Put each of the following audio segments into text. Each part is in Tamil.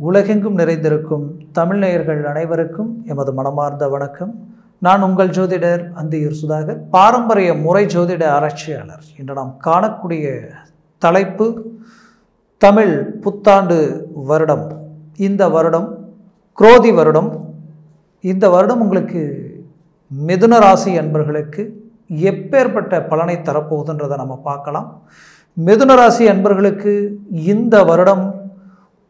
உலகெங்கும் நிறைந்திருக்கும் தமிழ் நேயர்கள் அனைவருக்கும் எமது மனமார்ந்த வணக்கம். நான் உங்கள் ஜோதிடர் அந்தியூர் சுதாகர், பாரம்பரிய முறை ஜோதிட ஆராய்ச்சியாளர். இன்று நாம் காணக்கூடிய தலைப்பு தமிழ் புத்தாண்டு வருடம். இந்த வருடம் குரோதி வருடம். இந்த வருடம் உங்களுக்கு மிதுன ராசி அன்பர்களுக்கு எப்பேற்பட்ட பலனை தரப்போகுதுன்றதை நம்ம பார்க்கலாம். மிதுன ராசி அன்பர்களுக்கு இந்த வருடம்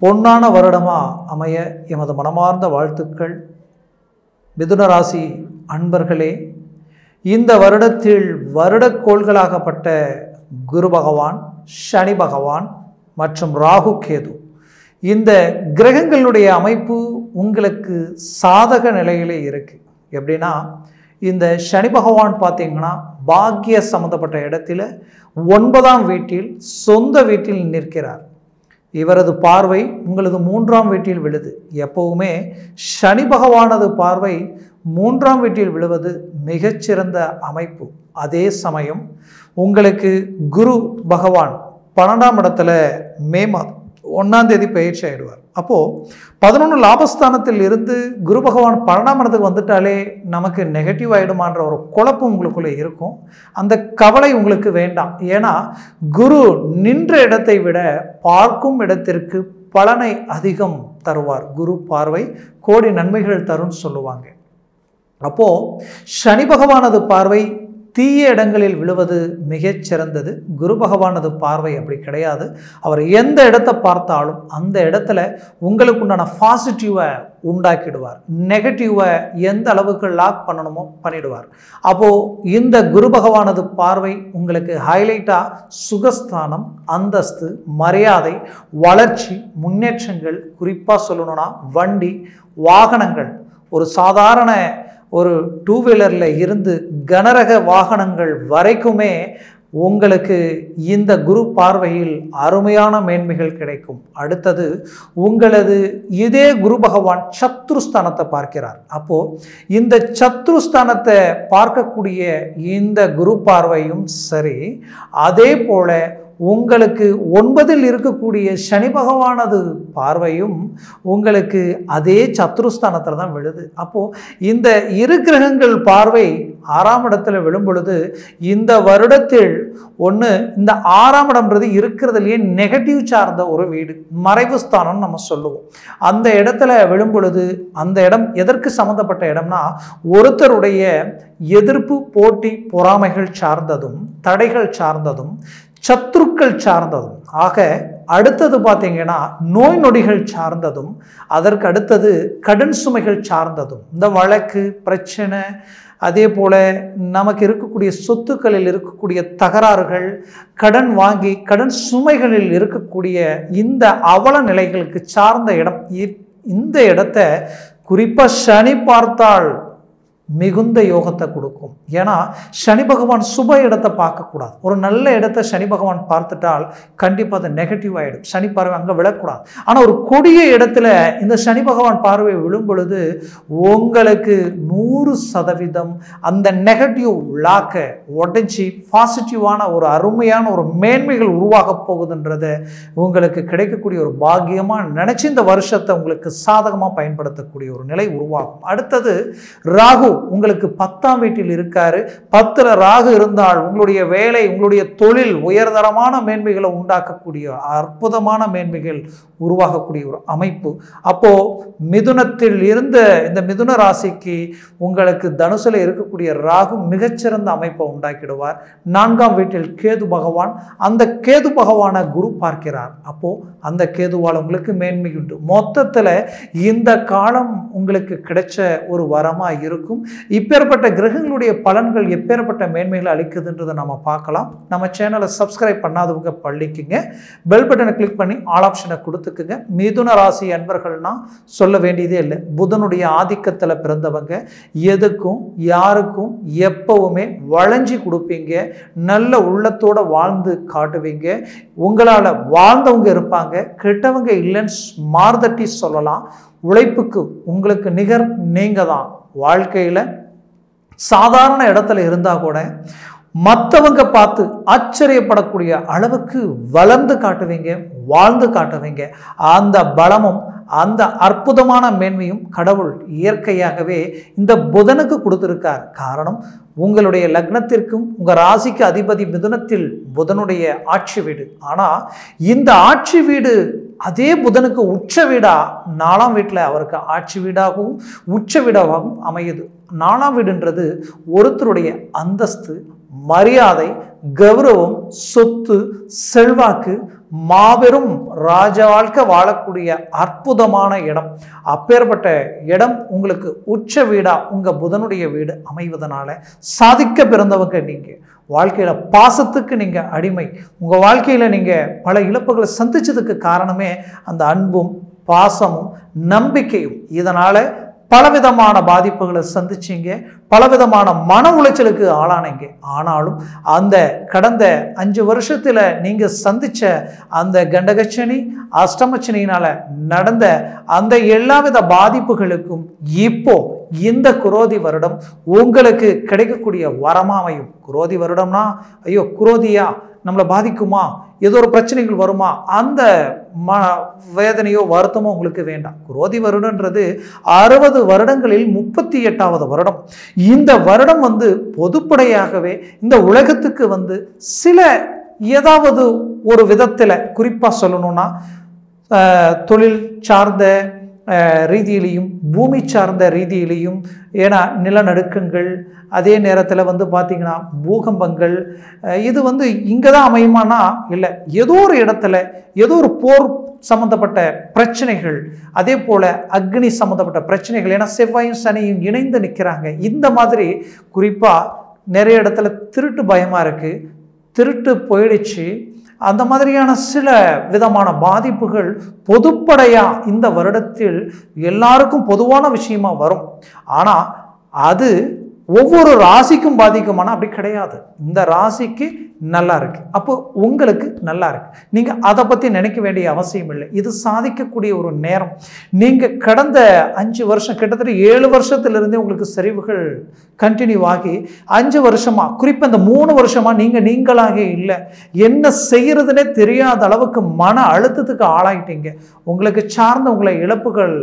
பொன்னான வருடமாக அமைய எமது மனமார்ந்த வாழ்த்துக்கள். மிதுன ராசி அன்பர்களே, இந்த வருடத்தில் வருடக்கோள்களாகப்பட்ட குரு பகவான், சனி பகவான் மற்றும் ராகு கேது, இந்த கிரகங்களுடைய அமைப்பு உங்களுக்கு சாதக நிலையிலே இருக்குது. எப்படின்னா, இந்த சனி பகவான் பார்த்தீங்கன்னா பாக்கிய சம்மந்தப்பட்ட இடத்துல 9ஆம் வீட்டில் சொந்த வீட்டில் நிற்கிறார். இவரது பார்வை உங்களது 3ஆம் வீட்டில் விழுது. எப்பவுமே சனி பகவானது பார்வை 3ஆம் வீட்டில் விழுவது மிகச்சிறந்த அமைப்பு. அதே சமயம் உங்களுக்கு குரு பகவான் 12ஆம் இடத்துல மே மாதம் 1ஆம் தேதி பயிற்சி ஆயிடுவார். அப்போது 11 லாபஸ்தானத்தில் இருந்து குரு பகவான் 12ஆம் இடத்துக்கு வந்துட்டாலே நமக்கு நெகட்டிவ் ஆகிடுமான்ற ஒரு குழப்பம் உங்களுக்குள்ளே இருக்கும். அந்த கவலை உங்களுக்கு வேண்டாம். ஏன்னா குரு நின்ற இடத்தை விட பார்க்கும் இடத்திற்கு பலனை அதிகம் தருவார். குரு பார்வை கோடி நன்மைகள் தரும்னு சொல்லுவாங்க. அப்போது சனி பகவானது பார்வை தீய இடங்களில் விழுவது மிகச் சிறந்தது. குரு பகவானது பார்வை அப்படி கிடையாது. அவர் எந்த இடத்தை பார்த்தாலும் அந்த இடத்துல உங்களுக்கு உண்டான பாசிட்டிவை உண்டாக்கிடுவார். நெகட்டிவை எந்த அளவுக்கு லாக் பண்ணணுமோ பண்ணிடுவார். அப்போது இந்த குரு பகவானது பார்வை உங்களுக்கு ஹைலைட்டாக சுகஸ்தானம், அந்தஸ்து, மரியாதை, வளர்ச்சி, முன்னேற்றங்கள், குறிப்பாக சொல்லணும்னா வண்டி வாகனங்கள், ஒரு சாதாரண ஒரு 2 வீலரில் இருந்து கனரக வாகனங்கள் வரைக்குமே உங்களுக்கு இந்த குரு பார்வையில் அருமையான மேன்மைகள் கிடைக்கும். அடுத்தது உங்களது இதே குரு பகவான் சத்ருஸ்தானத்தை பார்க்கிறார். அப்போது இந்த சத்ருஸ்தானத்தை பார்க்கக்கூடிய இந்த குரு பார்வையும் சரி, அதே போல உங்களுக்கு 9இல் இருக்கக்கூடிய சனி பகவானது பார்வையும் உங்களுக்கு அதே சத்ருஸ்தானத்தில் தான் விழுது. அப்போது இந்த இரு கிரகங்கள் பார்வை 6ஆம் இடத்துல விழும் பொழுது இந்த வருடத்தில் இந்த 6ஆம் இடம்ன்றது இருக்கிறதுலையே நெகட்டிவ் சார்ந்த ஒரு வீடு, மறைவு ஸ்தானம் நம்ம சொல்லுவோம். அந்த இடத்துல விழும் பொழுது அந்த இடம் எதற்கு சம்மந்தப்பட்ட இடம்னா ஒருத்தருடைய எதிர்ப்பு, போட்டி, பொறாமைகள் சார்ந்ததும், தடைகள் சார்ந்ததும், சத்துருக்கள் சார்ந்ததும். ஆக அடுத்தது பார்த்தீங்கன்னா நோய் நொடிகள் சார்ந்ததும், அதற்கு அடுத்தது கடன் சுமைகள் சார்ந்ததும். இந்த வழக்கு பிரச்சனை, அதே போல் நமக்கு இருக்கக்கூடிய சொத்துக்களில் இருக்கக்கூடிய தகராறுகள், கடன் வாங்கி கடன் சுமைகளில் இருக்கக்கூடிய இந்த அவல நிலைகளுக்கு சார்ந்த இடம். இந்த இடத்தை குறிப்பாக சனி பார்த்தால் மிகுந்த யோகத்தை கொடுக்கும். ஏன்னா சனி பகவான் சுப இடத்தை பார்க்கக்கூடாது. ஒரு நல்ல இடத்தை சனி பகவான் பார்த்துட்டால் கண்டிப்பாக அது நெகட்டிவ் ஆகிடும். சனி பார்வை அங்கே விழக்கூடாது. ஆனால் ஒரு கொடிய இடத்துல இந்த சனி பகவான் பார்வை விழும் பொழுது உங்களுக்கு 100% அந்த நெகட்டிவ் லாக்கை உடைச்சி பாசிட்டிவான ஒரு அருமையான ஒரு மேன்மைகள் உருவாக போகுதுன்றதை உங்களுக்கு கிடைக்கக்கூடிய ஒரு பாக்கியமாக நினச்சி இந்த வருஷத்தை உங்களுக்கு சாதகமாக பயன்படுத்தக்கூடிய ஒரு நிலை உருவாகும். அடுத்தது ராகு உங்களுக்கு 10ஆம் வீட்டில் இருக்காரு. 10ல் ராகு இருந்தால் உங்களுடைய வேலை, உங்களுடைய தொழில் உயர்தரமான மேன்மைகளை உண்டாக்கக்கூடிய அற்புதமான மேன்மைகள் உருவாகக்கூடிய ஒரு அமைப்பு. அப்போ மிதுனத்தில் இருந்த இந்த மிதுன ராசிக்கு உங்களுக்கு தனுசுல இருக்கக்கூடிய ராகு மிகச்சிறந்த அமைப்பை உண்டாக்கிடுவார். 4ஆம் வீட்டில் கேது பகவான், அந்த கேது பகவான குரு பார்க்கிறார். அப்போ அந்த கேதுவால் உங்களுக்கு மேன்மை உண்டு. மொத்தத்தில் இந்த காலம் உங்களுக்கு கிடைச்ச ஒரு வரமா இருக்கும். இப்பேற்பட்ட கிரகங்களுடைய பலன்கள் எப்பேற்பட்ட மேன்மைகளை அளிக்குதுன்றதை நம்ம பார்க்கலாம். நம்ம சேனலை சப்ஸ்கிரைப் பண்ணாதவங்க பண்ணிக்குங்க, பெல் பட்டனை கிளிக் பண்ணி ஆல் ஆப்ஷனை கொடுத்துக்குங்க. மிதுன ராசி அன்பர்கள்னா சொல்ல வேண்டியதே இல்லை. புதனுடைய ஆதிக்கத்தில் பிறந்தவங்க, எதுக்கும் யாருக்கும் எப்பவுமே வளைஞ்சி கொடுப்பீங்க, நல்ல உள்ளத்தோட வாழ்ந்து காட்டுவீங்க. உங்களால் வாழ்ந்தவங்க இருப்பாங்க, கெட்டவங்க இல்லைன்னு மார்தட்டி சொல்லலாம். உழைப்புக்கு உங்களுக்கு நிகர் நீங்க தான். வாழ்க்கையில் சாதாரண இடத்துல இருந்தால் கூட மற்றவங்க பார்த்து ஆச்சரியப்படக்கூடிய அளவுக்கு வளர்ந்து காட்டுவீங்க, வாழ்ந்து காட்டுவீங்க. அந்த பலமும் அந்த அற்புதமான மேன்மையும் கடவுள் இயற்கையாகவே இந்த புதனுக்கு கொடுத்திருக்கார். காரணம், உங்களுடைய லக்னத்திற்கும் உங்க ராசிக்கு அதிபதி மிதுனத்தில் புதனுடைய ஆட்சி வீடு. ஆனா இந்த ஆட்சி வீடு அதே புதனுக்கு உச்ச வீடா 4ஆம் வீட்டில் அவருக்கு ஆட்சி வீடாகவும் உச்ச வீடாகவும் அமையுது. 4ஆம் வீடுன்றது ஒருத்தருடைய அந்தஸ்து, மரியாதை, கௌரவம், சொத்து, செல்வாக்கு, மாபெரும் ராஜ வாழ்க்கை வாழக்கூடிய அற்புதமான இடம். அப்பேற்பட்ட இடம் உங்களுக்கு உச்ச வீடா உங்க புதனுடைய வீடு அமைவதனால சாதிக்க பிறந்தவங்க நீங்க. வாழ்க்கையில பாசத்துக்கு நீங்க அடிமை. உங்க வாழ்க்கையில நீங்க பல இழப்புகளை சந்திச்சதுக்கு காரணமே அந்த அன்பும் பாசமும் நம்பிக்கையும். இதனால பலவிதமான பாதிப்புகளை சந்திச்சிங்க, பலவிதமான மன உளைச்சலுக்கு ஆளானீங்க. ஆனாலும் அந்த கடந்த 5 வருஷத்துல நீங்க சந்திச்ச அந்த கண்டகச்சனி, அஷ்டமச்சனியினால நடந்த அந்த எல்லாவித பாதிப்புகளுக்கும் இப்போ இந்த குரோதி வருடம் உங்களுக்கு கிடைக்கக்கூடிய வரமாமையும். குரோதி வருடம்னா ஐயோ குரோதியா நம்மளை பாதிக்குமா, ஏதோ ஒரு பிரச்சனைகள் வருமா, அந்த வேதனையோ வருத்தமோ உங்களுக்கு வேண்டாம். குரோதி வருடன்றது 60 வருடங்களில் 38வது வருடம். இந்த வருடம் பொதுப்படையாகவே இந்த உலகத்துக்கு சில ஏதாவது ஒரு விதத்தில் குறிப்பாக சொல்லணும்னா தொழில் சார்ந்த ரீதியிலையும் பூமி சார்ந்த ரீதியிலையும், ஏன்னா நிலநடுக்கங்கள், அதே நேரத்தில் பார்த்தீங்கன்னா பூகம்பங்கள், இது இங்கே தான் அமையுமானா இல்லை, ஏதோ ஒரு இடத்துல ஏதோ ஒரு போர் சம்மந்தப்பட்ட பிரச்சனைகள், அதே போல் அக்னி சம்மந்தப்பட்ட பிரச்சனைகள். ஏன்னா செவ்வாயும் சனியும் இணைந்து நிற்கிறாங்க. இந்த மாதிரி குறிப்பாக நிறைய இடத்துல திருட்டு பயமாக இருக்குது, திருட்டு போயிடுச்சு, அந்த மாதிரியான சில விதமான பாதிப்புகள் பொதுப்படையா இந்த வருடத்தில் எல்லாருக்கும் பொதுவான விஷயமா வரும். ஆனா அது ஒவ்வொரு ராசிக்கும் பாதிக்குமானா அப்படி கிடையாது. இந்த ராசிக்கு நல்லா இருக்கு, அப்போ உங்களுக்கு நல்லா இருக்கு. நீங்க அதை பத்தி நினைக்க வேண்டிய அவசியம் இல்லை. இது சாதிக்கக்கூடிய ஒரு நேரம். நீங்க கடந்த 5 வருஷம், கிட்டத்தட்ட 7 வருஷத்திலிருந்தே உங்களுக்கு சரிவுகள் கண்டினியூ ஆகி 5 வருஷமா, குறிப்பா இந்த 3 வருஷமா நீங்களாக இல்லை, என்ன செய்யறதுன்னே தெரியாத அளவுக்கு மன அழுத்தத்துக்கு ஆளாயிட்டீங்க. உங்களுக்கு சார்ந்த உங்களை இழப்புகள்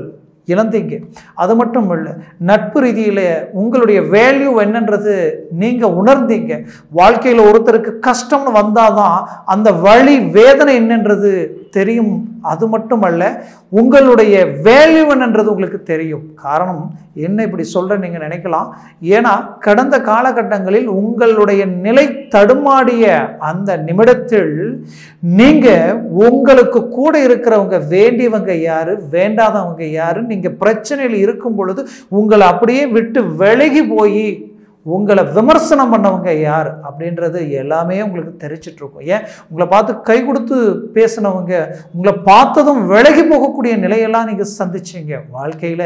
இழந்தீங்க. அது மட்டும் இல்லை, நட்பு ரீதியில உங்களுடைய வேல்யூ என்னன்றது நீங்க உணர்ந்தீங்க. வாழ்க்கையில் ஒருத்தருக்கு கஷ்டம்னு வந்தாதான் அந்த வலி வேதனை என்னன்றது தெரியும். அது மட்டுமல்ல, உங்களுடைய வேல்யூ என்னன்றது உங்களுக்கு தெரியும். காரணம் என்ன இப்படி சொல்ற நீங்க நினைக்கலாம். ஏன்னா கடந்த காலகட்டங்களில் உங்களுடைய நிலை தடுமாடிய அந்த நிமிடத்தில் நீங்க உங்களுக்கு கூட இருக்கிறவங்க, வேண்டியவங்க யாரு வேண்டாதவங்க யாரு, நீங்க பிரச்சனையில் இருக்கும் பொழுது உங்களை அப்படியே விட்டு விலகி போய் உங்களை விமர்சனம் பண்ணவங்க யார் அப்படின்றது எல்லாமே உங்களுக்கு தெரிஞ்சிட்டு இருக்கும். ஏன் உங்களை பார்த்து கை கொடுத்து பேசினவங்க உங்களை பார்த்ததும் விலகி போகக்கூடிய நிலையெல்லாம் நீங்க சந்திச்சீங்க. வாழ்க்கையில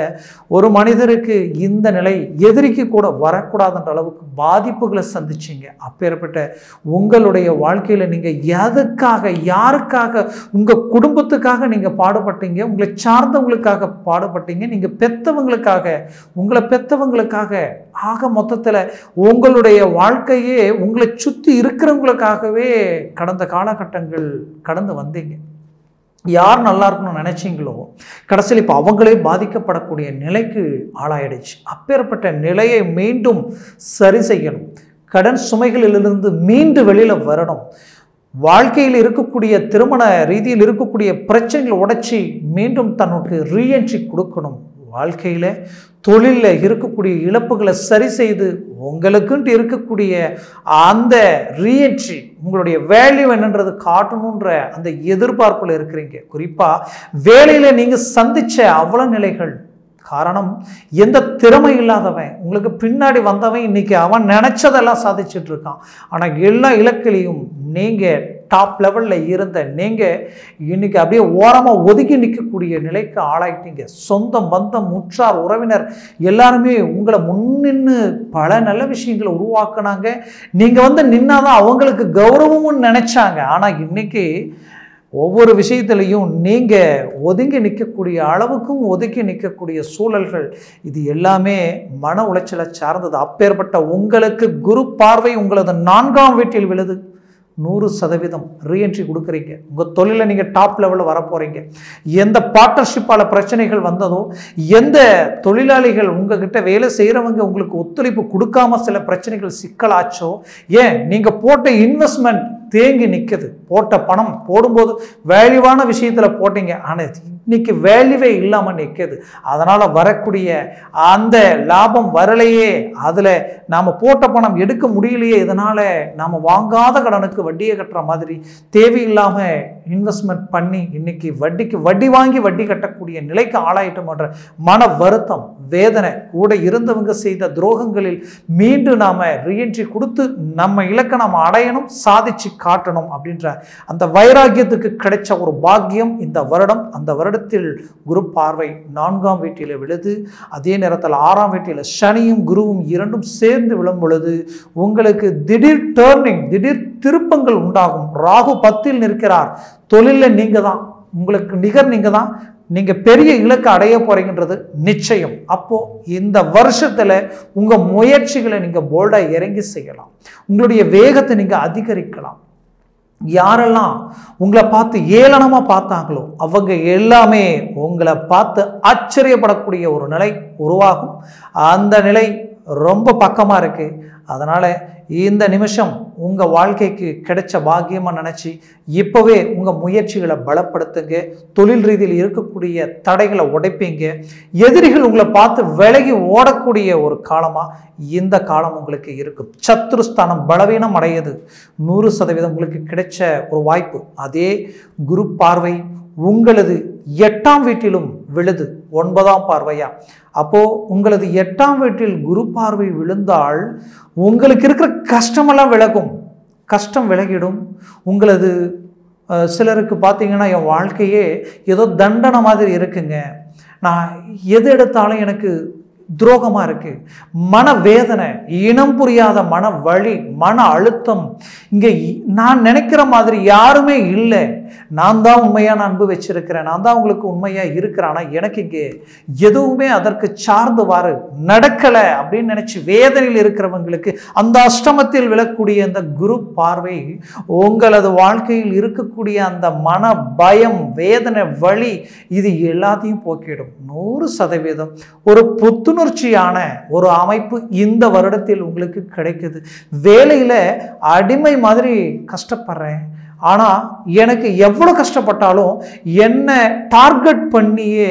ஒரு மனிதருக்கு இந்த நிலை எதிரிக்கு கூட வரக்கூடாதுன்ற அளவுக்கு பாதிப்புகளை சந்திச்சீங்க. அப்பேற்பட்ட உங்களுடைய வாழ்க்கையில நீங்க எதுக்காக, யாருக்காக, உங்க குடும்பத்துக்காக நீங்க பாடுபட்டீங்க, உங்களை சார்ந்தவங்களுக்காக பாடுபட்டீங்க, நீங்க பெத்தவங்களுக்காக, உங்களை பெத்தவங்களுக்காக, ஆக மொத்தத்துல உங்களுடைய வாழ்க்கையே உங்களை சுத்தி இருக்கிறவங்களுக்காகவே கடந்த காலகட்டங்கள் கடந்து வந்தீங்க. யார் நல்லா இருக்கணும்னு நினைச்சீங்களோ கடைசியில் இப்போ அவங்களே பாதிக்கப்படக்கூடிய நிலைக்கு ஆளாயிடுச்சு. அப்பேற்பட்ட நிலையை மீண்டும் சரி செய்யணும். கடன் சுமைகளிலிருந்து மீண்டு வெளியில வரணும். வாழ்க்கையில் இருக்கக்கூடிய திருமண ரீதியில் இருக்கக்கூடிய பிரச்சனைகளை உடைச்சி மீண்டும் தன்னுக்கு ரீஎன்ட்ரி கொடுக்கணும். வாழ்க்கையில் தொழிலில் இருக்கக்கூடிய இழப்புகளை சரி செய்து உங்களுக்குன்ட்டு இருக்கக்கூடிய அந்த ரீஎன்ட்ரி, உங்களுடைய வேல்யூ என்னன்றது காட்டணுன்ற அந்த எதிர்பார்ப்பில் இருக்கிறீங்க. குறிப்பாக வேலையில் நீங்கள் சந்தித்த அவல நிலைகள். காரணம், எந்த திறமை இல்லாதவன் உங்களுக்கு பின்னாடி வந்தவன் இன்னைக்கு அவன் நினைச்சதெல்லாம் சாதிச்சுட்டு இருக்கான். ஆனால் எல்லா இலக்கிலையும் நீங்கள் டாப் லெவலில் இருந்த நீங்கள் இன்னைக்கு அப்படியே ஓரமாக ஒதுக்கி நிற்கக்கூடிய நிலைக்கு ஆளாயிட்டீங்க. சொந்தம் பந்தம் உற்றார் உறவினர் எல்லாருமே உங்களை முன்னின்று பல நல்ல விஷயங்களை உருவாக்குனாங்க. நீங்கள் நின்னாதான் அவங்களுக்கு கௌரவமும் நினைச்சாங்க. ஆனால் இன்னைக்கு ஒவ்வொரு விஷயத்திலையும் நீங்கள் ஒதுங்கி நிற்கக்கூடிய அளவுக்கும் ஒதுக்கி நிற்கக்கூடிய சூழல்கள், இது எல்லாமே மன உளைச்சலை சார்ந்தது. அப்பேற்பட்ட உங்களுக்கு குரு பார்வை உங்களது 4ஆம் வீட்டில் விழுது. 100% ரீஎன்ட்ரி கொடுக்குறீங்க. உங்கள் தொழிலில் நீங்கள் டாப் லெவலில் வர போகிறீங்க. எந்த பார்ட்னர்ஷிப்பால் பிரச்சனைகள் வந்ததோ, எந்த தொழிலாளிகள் உங்ககிட்ட வேலை செய்கிறவங்க உங்களுக்கு ஒத்துழைப்பு கொடுக்காம சில பிரச்சனைகள் சிக்கலாச்சோ, ஏன் நீங்கள் போட்ட இன்வெஸ்ட்மெண்ட் தேங்கி நிற்குது. போட்ட பணம் போடும்போது வேல்யூவான விஷயத்தில் போட்டீங்க, ஆனால் இன்னைக்கு வேல்யூவே இல்லாமல் நிற்குது. அதனால் வரக்கூடிய அந்த லாபம் வரலையே, அதில் நாம் போட்ட பணம் எடுக்க முடியலையே, இதனால் நாம் வாங்காத கடனுக்கு வட்டியை கட்டுற மாதிரி தேவையில்லாமல் இன்வெஸ்ட்மெண்ட் பண்ணி இன்னைக்கு வட்டிக்கு வட்டி வாங்கி வட்டி கட்டக்கூடிய நிலைக்கு ஆளாயிட்டோம்ன்ற மன வருத்தம், வேதனை, கூட இருந்தவங்க செய்த துரோகங்களில் மீண்டும் நாம் ரீஎன்ட்ரி கொடுத்து நம்ம இலக்கை நாம் அடையணும், சாதிச்சு காட்டணும் அப்படின்ற அந்த வைராக்கியத்துக்கு கிடைச்ச ஒரு பாக்கியம் இந்த வருடம். அந்த வருடத்தில் குரு பார்வை 4ஆம் வீட்டில் விழுது. அதே நேரத்தில் 6ஆம் வீட்டில் சனியும் குருவும் இரண்டும் சேர்ந்து விழும் பொழுது உங்களுக்கு திடீர் டர்னிங், திடீர் திருப்பங்கள் உண்டாகும். ராகு 10ல் நிற்கிறார். தொழிலில் நீங்க தான், உங்களுக்கு நிகர் நீங்க தான், நீங்க பெரிய இலக்கு அடைய போறீங்கன்றது நிச்சயம். அப்போ இந்த வருஷத்துல உங்க முயற்சிகளை நீங்க போல்டா இறங்கி செய்யலாம். உங்களுடைய வேகத்தை நீங்க அதிகரிக்கலாம். யாரெல்லாம் உங்களை பார்த்து ஏளனமா பார்த்தாங்களோ அவங்க எல்லாமே உங்களை பார்த்து ஆச்சரியப்படக்கூடிய ஒரு நிலை உருவாகும். அந்த நிலை ரொம்ப பக்கமா இருக்கு. அதனால இந்த நிமிஷம் உங்க வாழ்க்கைக்கு கிடைச்ச பாக்கியமா நினைச்சு இப்பவே உங்க முயற்சிகளை பலப்படுத்துங்க. தொழில் ரீதியில் இருக்கக்கூடிய தடைகளை உடைப்பீங்க. எதிரிகள் உங்களை பார்த்து விலகி ஓடக்கூடிய ஒரு காலமா இந்த காலம் உங்களுக்கு இருக்கும். சத்துருஸ்தானம் பலவீனம் அடையுது. 100% உங்களுக்கு கிடைச்ச ஒரு வாய்ப்பு. அதே குரு பார்வை உங்களது 8ஆம் வீட்டிலும் விழுது, 9ஆம் பார்வையா. அப்போ உங்களது 8ஆம் வீட்டில் குரு பார்வை விழுந்தால் உங்களுக்கு இருக்கிற கஷ்டமெல்லாம் விலகும். கஷ்டம் விலகிடும். உங்களது சிலருக்கு பார்த்தீங்கன்னா என் வாழ்க்கையே ஏதோ தண்டனை மாதிரி இருக்குங்க, நான் எது எடுத்தாலும் எனக்கு துரோகமாக இருக்கு, மனவேதனை, இனம் புரியாத மன வலி, மன அழுத்தம், இங்கே நான் நினைக்கிற மாதிரி யாருமே இல்லை, நான் தான் உண்மையான அன்பு வச்சிருக்கிறேன், நான் தான் உங்களுக்கு உண்மையாக இருக்கிறேன், ஆனால் எனக்கு இங்கே எதுவுமே அதற்கு சார்ந்தவாறு நடக்கலை அப்படின்னு நினச்சி வேதனையில் இருக்கிறவங்களுக்கு அந்த அஷ்டமத்தில் விழக்கூடிய அந்த குரு பார்வை உங்களது வாழ்க்கையில் இருக்கக்கூடிய அந்த மன பயம், வேதனை, வலி இது எல்லாத்தையும் போக்கிடும். 100% ஒரு புத்துணர்ச்சியான ஒரு அமைப்பு இந்த வருடத்தில் உங்களுக்கு கிடைக்குது. வேலையில் அடிமை மாதிரி கஷ்டப்படுறேன், ஆனால் எனக்கு எவ்வளோ கஷ்டப்பட்டாலும் என்னை டார்கெட் பண்ணியே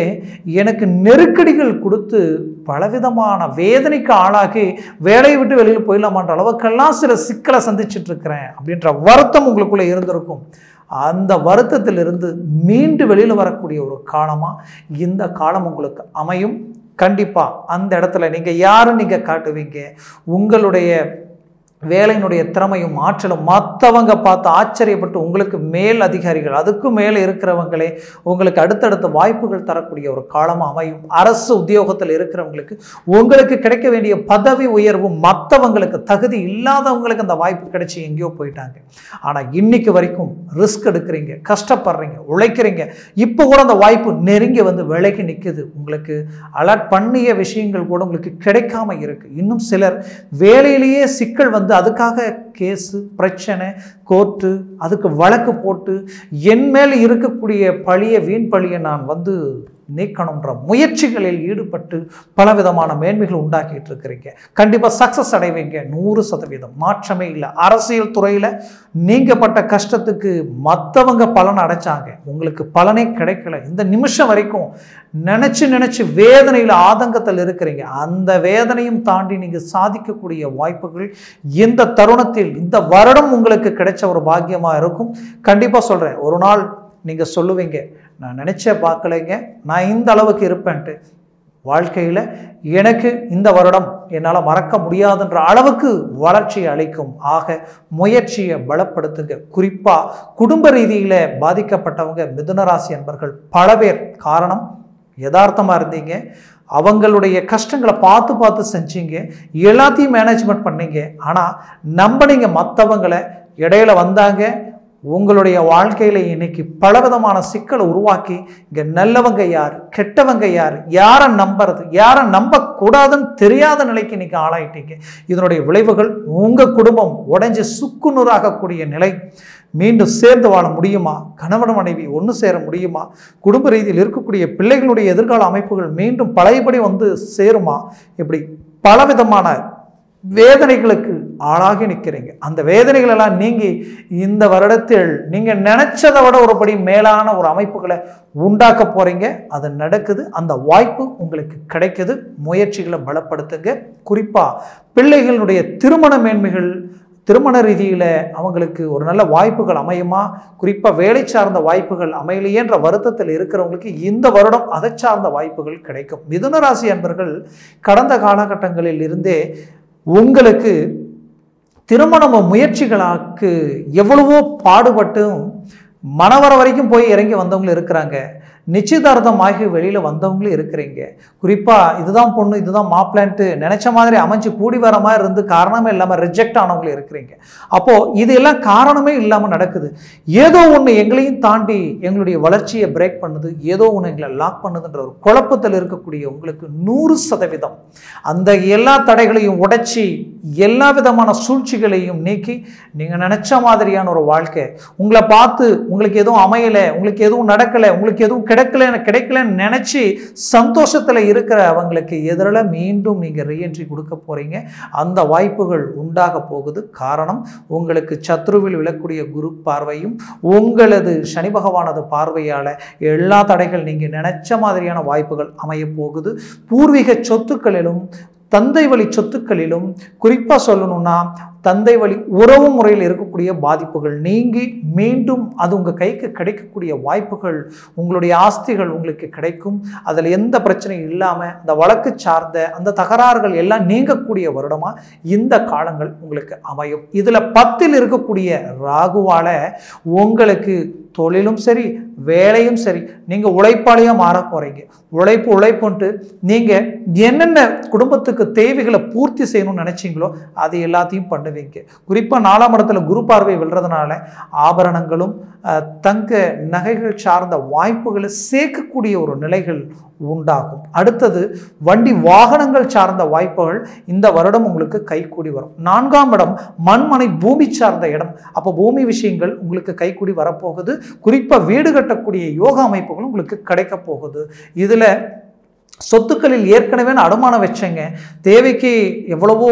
எனக்கு நெருக்கடிகள் கொடுத்து பலவிதமான வேதனைக்கு ஆளாகி வேலையை விட்டு வெளியில் போயிடலாமான்ற அளவுக்கெல்லாம் சில சிக்கலை சந்திச்சுட்டு இருக்கிறேன் அப்படின்ற வருத்தம் உங்களுக்குள்ளே இருந்திருக்கும். அந்த வருத்தத்திலிருந்து மீண்டு வெளியில் வரக்கூடிய ஒரு காலமாக இந்த காலம் உங்களுக்கு அமையும். கண்டிப்பாக அந்த இடத்துல நீங்கள் யாரும் நீங்கள் காட்டுவீங்க. உங்களுடைய வேலையினுடைய திறமையும் ஆற்றலும் மற்றவங்க பார்த்து ஆச்சரியப்பட்டு உங்களுக்கு மேல் அதிகாரிகள், அதுக்கும் மேலே இருக்கிறவங்களே உங்களுக்கு அடுத்தடுத்த வாய்ப்புகள் தரக்கூடிய ஒரு காலமாக அமையும். அரசு உத்தியோகத்தில் இருக்கிறவங்களுக்கு உங்களுக்கு கிடைக்க வேண்டிய பதவி உயர்வு மற்றவங்களுக்கு, தகுதி இல்லாதவங்களுக்கு அந்த வாய்ப்பு கிடைச்சி எங்கேயோ போயிட்டாங்க. ஆனால் இன்னைக்கு வரைக்கும் ரிஸ்க் எடுக்கிறீங்க, கஷ்டப்படுறீங்க, உழைக்கிறீங்க, இப்போ கூட அந்த வாய்ப்பு நெருங்கி வந்து விலகி நிற்குது. உங்களுக்கு அலர்ட் பண்ணிய விஷயங்கள் கூட உங்களுக்கு கிடைக்காம இருக்கு. இன்னும் சிலர் வேலையிலேயே சிக்கல் வந்து அதுக்காக கேஸு, பிரச்சனை, கோர்ட்டு, அதுக்கு வழக்கு போட்டு என் மேல் இருக்கக்கூடிய பழிய, வீண் பழியை நான் வந்து நீக்கணுன்ற முயற்சிகளில் ஈடுபட்டு பலவிதமான மேன்மைகள் உண்டாக்கிட்டு இருக்கிறீங்க. கண்டிப்பாக சக்சஸ் அடைவீங்க. 100% மாற்றமே இல்லை. அரசியல் துறையில் நீங்கள் பட்ட கஷ்டத்துக்கு மற்றவங்க பலன் அடைச்சாங்க, உங்களுக்கு பலனே கிடைக்கல. இந்த நிமிஷம் வரைக்கும் நினச்சி வேதனையில், ஆதங்கத்தில் இருக்கிறீங்க. அந்த வேதனையும் தாண்டி நீங்கள் சாதிக்கக்கூடிய வாய்ப்புகள் இந்த தருணத்தில், இந்த வருடம் உங்களுக்கு கிடைச்ச ஒரு பாக்கியமாக இருக்கும். கண்டிப்பாக சொல்கிறேன், ஒரு நாள் நீங்கள் சொல்லுவீங்க, நான் நினச்சே பார்க்கலைங்க, நான் இந்த அளவுக்கு இருப்பேன்ட்டு. வாழ்க்கையில் எனக்கு இந்த வருடம் என்னால் மறக்க முடியாதுன்ற அளவுக்கு வளர்ச்சி அளிக்கும். ஆக முயற்சியை பலப்படுத்துங்க. குறிப்பாக குடும்ப ரீதியில் பாதிக்கப்பட்டவங்க மிதுன ராசி அன்பர்கள் பல பேர். காரணம், யதார்த்தமாக இருந்தீங்க, அவங்களுடைய கஷ்டங்களை பார்த்து செஞ்சீங்க, எல்லாத்தையும் மேனேஜ்மெண்ட் பண்ணீங்க. ஆனால் நம்பினீங்க மற்றவங்களை, இடையில வந்தாங்க, உங்களுடைய வாழ்க்கையில் இன்னைக்கு பலவிதமான சிக்கலை உருவாக்கி இங்கே நல்லவங்க யார், கெட்டவங்க யார், யாரை நம்புறது, யாரை நம்பக்கூடாதுன்னு தெரியாத நிலைக்கு இன்னைக்கு ஆளாயிட்டீங்க. இதனுடைய விளைவுகள் உங்கள் குடும்பம் உடைஞ்சு சுக்குநூறாகக்கூடிய நிலை. மீண்டும் சேர்ந்து வாழ முடியுமா? கணவன் மனைவி ஒன்று சேர முடியுமா? குடும்ப ரீதியில் இருக்கக்கூடிய பிள்ளைகளுடைய எதிர்கால அமைப்புகள் மீண்டும் பழையபடி வந்து சேருமா? இப்படி பலவிதமான வேதனைகளுக்கு ஆளாகி நிற்கிறீங்க. அந்த வேதனைகள் எல்லாம் நீங்கி இந்த வருடத்தில் நீங்க நினைச்சதை விட ஒருபடி மேலான ஒரு அமைப்புகளை உண்டாக்க போறீங்க. அது நடக்குது. அந்த வாய்ப்பு உங்களுக்கு கிடைக்குது. முயற்சிகளை பலப்படுத்துங்க. குறிப்பா பிள்ளைகளுடைய திருமண மேன்மைகள், திருமண ரீதியில் அவங்களுக்கு ஒரு நல்ல வாய்ப்புகள் அமையுமா? குறிப்பாக வேலை சார்ந்த வாய்ப்புகள் அமையலையேன்ற வருத்தத்தில் இருக்கிறவங்களுக்கு இந்த வருடம் அதை சார்ந்த வாய்ப்புகள் கிடைக்கும். மிதுன ராசி அன்பர்கள் கடந்த காலகட்டங்களில் இருந்தே உங்களுக்கு திருமண முயற்சிகளாக்கு எவ்வளவோ பாடுபட்டும் மனவர வரைக்கும் போய் இறங்கி வந்தவங்களும் இருக்கிறாங்க. நிச்சயதார்த்தமாகி வெளியில் வந்தவங்களும் இருக்கிறீங்க. குறிப்பாக இதுதான் பொண்ணு, இதுதான் மாப்பிள்ளைன்ட்டு நினச்ச மாதிரி அமைஞ்சு கூடி வர மாதிரி இருந்து காரணமே இல்லாமல் ரிஜெக்ட் ஆனவங்களும் இருக்கிறீங்க. அப்போது இது எல்லாம் காரணமே இல்லாமல் நடக்குது. ஏதோ ஒன்று எங்களையும் தாண்டி எங்களுடைய வளர்ச்சியை பிரேக் பண்ணுது, ஏதோ ஒன்று எங்களை லாக் பண்ணுதுன்ற ஒரு குழப்பத்தில் இருக்கக்கூடிய உங்களுக்கு 100% அந்த எல்லா தடைகளையும் உடைச்சி எல்லா விதமான சூழ்ச்சிகளையும் நீக்கி நீங்கள் நினச்ச மாதிரியான ஒரு வாழ்க்கை, உங்களை பார்த்து உங்களுக்கு எதுவும் அமையலை, உங்களுக்கு எதுவும் நடக்கலை, உங்களுக்கு எதுவும் கிடைக்கலன்னு நினைச்சு சந்தோஷத்துல இருக்கிற அவங்களுக்கு எதிரில் மீண்டும் நீங்க ரீஎன்ட்ரி கொடுக்க போறீங்க. அந்த வாய்ப்புகள் உண்டாக போகுது. காரணம், உங்களுக்கு சத்ருவில் விழக்கூடிய குரு பார்வையும் உங்களது சனி பகவானது பார்வையால எல்லா தடைகள் நீங்க நினைச்ச மாதிரியான வாய்ப்புகள் அமைய போகுது. பூர்வீக சொத்துக்களிலும் தந்தை வழி சொத்துக்களிலும் குறிப்பா சொல்லணும்னா தந்தை வழி உறவு முறையில் இருக்கக்கூடிய பாதிப்புகள் நீங்கி மீண்டும் அது உங்கள் கைக்கு கிடைக்கக்கூடிய வாய்ப்புகள், உங்களுடைய ஆஸ்திகள் உங்களுக்கு கிடைக்கும். அதில் எந்த பிரச்சனையும் இல்லாமல் அந்த வழக்கு சார்ந்த அந்த தகராறுகள் எல்லாம் நீங்கக்கூடிய வருடமாக இந்த காலங்கள் உங்களுக்கு அமையும். இதில் 10ல் இருக்கக்கூடிய ராகுவால உங்களுக்கு தொழிலும் சரி வேலையும் சரி நீங்கள் உழைப்பாளியாக மாற போகிறீங்க. உழைப்புன்ட்டு நீங்கள் என்னென்ன குடும்பத்துக்கு தேவைகளை பூர்த்தி செய்யணும்னு நினச்சிங்களோ அது எல்லாத்தையும் பண்ணுவீங்க. குறிப்பாக 4ஆம் இடத்துல குரு பார்வை விழுறதுனால ஆபரணங்களும் தங்க நகைகள் சார்ந்த வாய்ப்புகளை சேர்க்கக்கூடிய ஒரு நிலைகள் உண்டாகும். அடுத்தது வண்டி வாகனங்கள் சார்ந்த வாய்ப்புகள் இந்த வருடம் உங்களுக்கு கைகூடி வரும். 4ஆம் இடம் மண்மனை பூமி சார்ந்த இடம். அப்போ பூமி விஷயங்கள் உங்களுக்கு கைகூடி வரப்போகுது. குறிப்பாக வீடு கட்டக்கூடிய யோகா அமைப்புகள் உங்களுக்கு கிடைக்க போகுது. இதில் சொத்துக்களில் ஏற்கனவே நான் அடமானம் வச்சேங்க, தேவைக்கு எவ்வளவோ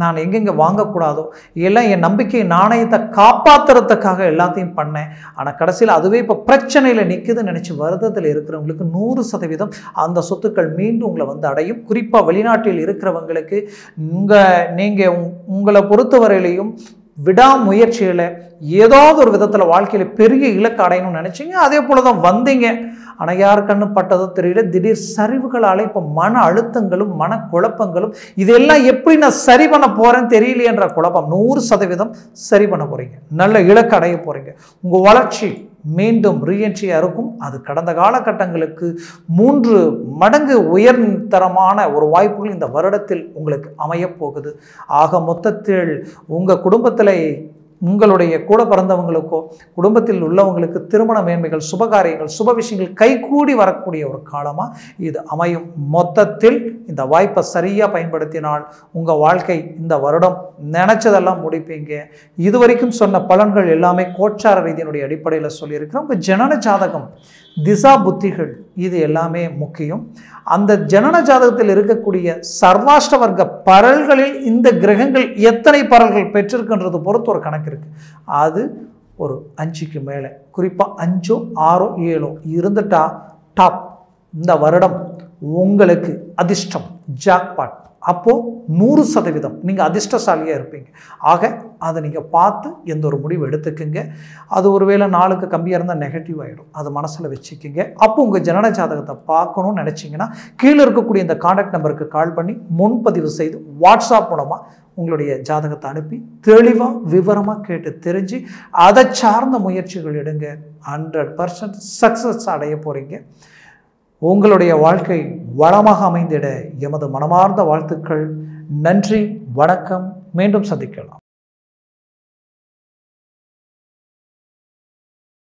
நான் எங்கெங்கே வாங்கக்கூடாதோ எல்லாம் என் நம்பிக்கை நாணயத்தை காப்பாற்றுறதுக்காக எல்லாத்தையும் பண்ணேன். ஆனால் கடைசியில் அதுவே இப்போ பிரச்சனையில் நிற்குதுன்னு நினச்சி வருத்தத்தில் இருக்கிறவங்களுக்கு 100% அந்த சொத்துக்கள் மீண்டும் உங்களை வந்து அடையும். குறிப்பாக வெளிநாட்டில் இருக்கிறவங்களுக்கு நீங்கள் உங்களை பொறுத்தவரையிலையும் விடாமுயற்சியில் ஏதாவது ஒரு விதத்தில் வாழ்க்கையில் பெரிய இலக்கு அடையணும்னு நினச்சிங்க. அதே போல் தான் வந்தீங்க. ஆனால் யார் கண்ணு பட்டதோ தெரியல, திடீர் சரிவுகளால் இப்போ மன அழுத்தங்களும் மன குழப்பங்களும் இதெல்லாம் எப்படி நான் சரி பண்ண போகிறேன்னு தெரியலையன்ற குழப்பம் 100% சரி பண்ண போகிறீங்க. நல்ல இலக்கு அடைய போகிறீங்க. உங்கள் வளர்ச்சி மீண்டும் ரீஎன்ட்ரியாக இருக்கும். அது கடந்த காலகட்டங்களுக்கு 3 மடங்கு உயர்தரமான ஒரு வாய்ப்புகள் இந்த வருடத்தில் உங்களுக்கு அமையப்போகுது. ஆக மொத்தத்தில் உங்கள் குடும்பத்தில் உங்களுடைய கூட பிறந்தவங்களுக்கோ குடும்பத்தில் உள்ளவங்களுக்கு திருமண மேன்மைகள், சுபகாரியங்கள், சுப விஷயங்கள் கைகூடி வரக்கூடிய ஒரு காலமாக இது அமையும். மொத்தத்தில் இந்த வாய்ப்பை சரியாக பயன்படுத்தினால் உங்கள் வாழ்க்கை இந்த வருடம் நினச்சதெல்லாம் முடிப்பீங்க. இதுவரைக்கும் சொன்ன பலன்கள் எல்லாமே கோச்சார ரீதியினுடைய அடிப்படையில் சொல்லியிருக்கிறோம். உங்கள் ஜனன ஜாதகம், திசா புத்திகள் இது எல்லாமே முக்கியம். அந்த ஜனன ஜாதகத்தில் இருக்கக்கூடிய சர்வாஷ்ட வர்க்க பரல்களில் இந்த கிரகங்கள் எத்தனை பரல்கள் பெற்றிருக்கின்றது பொறுத்து ஒரு கணக்கு இருக்கு. அது ஒரு 5க்கு மேலே, குறிப்பாக 5, 6, 7 இருந்துட்டா டாப். இந்த வருடம் உங்களுக்கு அதிர்ஷ்டம் ஜாக்பாட். அப்போது 100% நீங்கள் அதிர்ஷ்டசாலியாக இருப்பீங்க. ஆக அதை நீங்கள் பார்த்து எந்த ஒரு முடிவு எடுத்துக்குங்க. அது ஒருவேளை 4க்கு கம்மியாக இருந்தால் நெகட்டிவ் ஆகிடும், அது மனசில் வச்சுக்கிங்க. அப்போ உங்கள் ஜனன ஜாதகத்தை பார்க்கணும்னு நினச்சிங்கன்னா கீழே இருக்கக்கூடிய இந்த கான்டாக்ட் நம்பருக்கு கால் பண்ணி முன்பதிவு செய்து வாட்ஸ்அப் மூலமாக உங்களுடைய ஜாதகத்தை அனுப்பி தெளிவாக விவரமாக கேட்டு தெரிஞ்சு அதை சார்ந்த முயற்சிகள் எடுங்க. 100% சக்ஸஸ் அடைய போகிறீங்க. உங்களுடைய வாழ்க்கை வளமாக அமைந்திட எமது மனமார்ந்த வாழ்த்துக்கள். நன்றி, வணக்கம். மீண்டும் சந்திக்கலாம்.